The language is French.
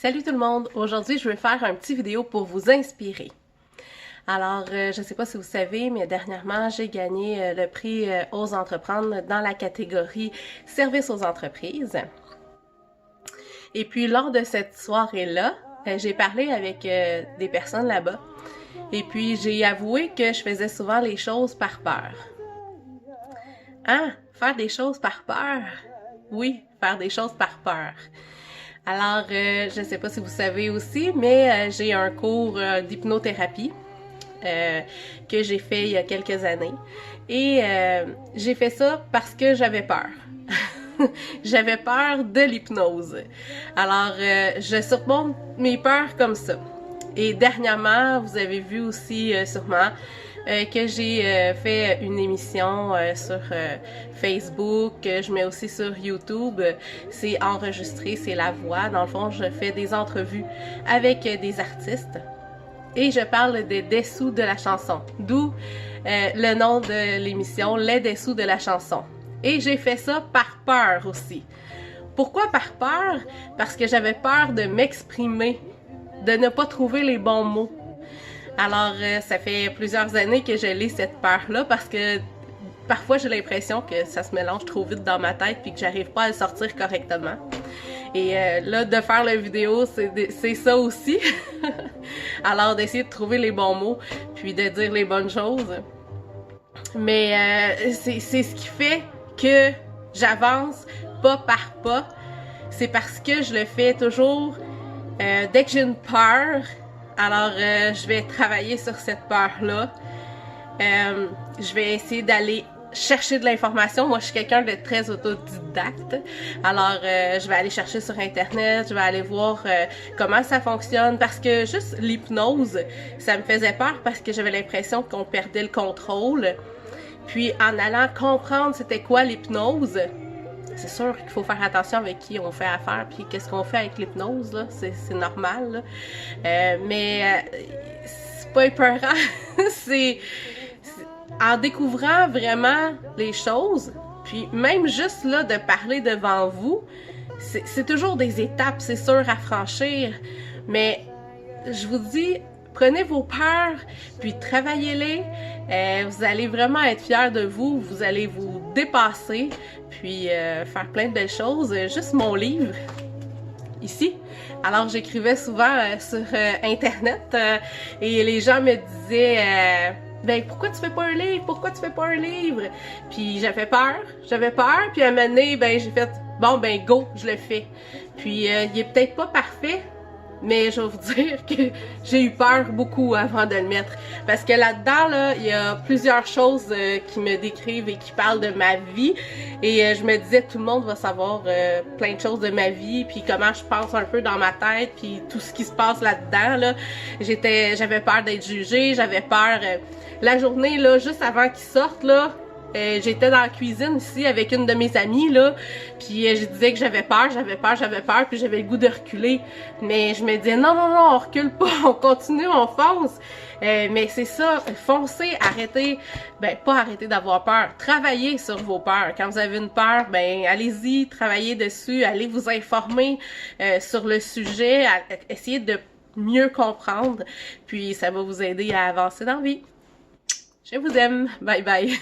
Salut tout le monde! Aujourd'hui, je vais faire un petit vidéo pour vous inspirer. Alors, je ne sais pas si vous savez, mais dernièrement, j'ai gagné le prix Ose entreprendre dans la catégorie Service aux entreprises. Et puis, lors de cette soirée-là, j'ai parlé avec des personnes là-bas. Et puis, j'ai avoué que je faisais souvent les choses par peur. Hein? Faire des choses par peur? Oui, faire des choses par peur. Alors, je ne sais pas si vous savez aussi, mais j'ai un cours d'hypnothérapie que j'ai fait il y a quelques années. Et j'ai fait ça parce que j'avais peur. J'avais peur de l'hypnose. Alors, je surmonte mes peurs comme ça. Et dernièrement, vous avez vu aussi sûrement que j'ai fait une émission sur Facebook, je mets aussi sur YouTube, c'est enregistré, c'est la voix. Dans le fond, je fais des entrevues avec des artistes et je parle des dessous de la chanson, d'où le nom de l'émission, les dessous de la chanson. Et j'ai fait ça par peur aussi. Pourquoi par peur? Parce que j'avais peur de m'exprimer, de ne pas trouver les bons mots. Alors, ça fait plusieurs années que je l'ai cette peur-là parce que parfois j'ai l'impression que ça se mélange trop vite dans ma tête puis que j'arrive pas à le sortir correctement. Et là, de faire la vidéo, c'est ça aussi. Alors, d'essayer de trouver les bons mots puis de dire les bonnes choses. Mais c'est ce qui fait que j'avance pas par pas. C'est parce que je le fais toujours dès que j'ai une peur. Alors, je vais travailler sur cette peur-là. Je vais essayer d'aller chercher de l'information. Moi, je suis quelqu'un de très autodidacte. Alors, je vais aller chercher sur Internet, je vais aller voir comment ça fonctionne. Parce que juste l'hypnose, ça me faisait peur parce que j'avais l'impression qu'on perdait le contrôle. Puis, en allant comprendre c'était quoi l'hypnose, c'est sûr qu'il faut faire attention avec qui on fait affaire puis qu'est-ce qu'on fait avec l'hypnose, là, c'est normal, là. Mais c'est pas épeurant, c'est en découvrant vraiment les choses, puis même juste là de parler devant vous, c'est toujours des étapes, c'est sûr, à franchir, mais je vous dis, prenez vos peurs, puis travaillez-les. Vous allez vraiment être fiers de vous. Vous allez vous dépasser, puis faire plein de belles choses. Juste mon livre, ici. Alors, j'écrivais souvent sur Internet et les gens me disaient... ben, pourquoi tu fais pas un livre? Pourquoi tu fais pas un livre? Puis j'avais peur, puis à un moment donné, ben, j'ai fait, bon, ben, go, je le fais. Puis il est peut-être pas parfait, mais je vais vous dire que j'ai eu peur beaucoup avant de le mettre. Parce que là-dedans, là, il y a plusieurs choses qui me décrivent et qui parlent de ma vie. Et je me disais, tout le monde va savoir plein de choses de ma vie, puis comment je pense un peu dans ma tête, puis tout ce qui se passe là-dedans, là. J'avais peur d'être jugée, j'avais peur... la journée, là, juste avant qu'ils sortent, là, j'étais dans la cuisine ici avec une de mes amies, là, puis je disais que j'avais peur, puis j'avais le goût de reculer. Mais je me disais, non, on recule pas, on continue, on fonce. Mais c'est ça, foncez, arrêtez, ben pas arrêtez d'avoir peur, travaillez sur vos peurs. Quand vous avez une peur, ben allez-y, travaillez dessus, allez vous informer sur le sujet, essayez de mieux comprendre, puis ça va vous aider à avancer dans la vie. Je vous aime, bye bye.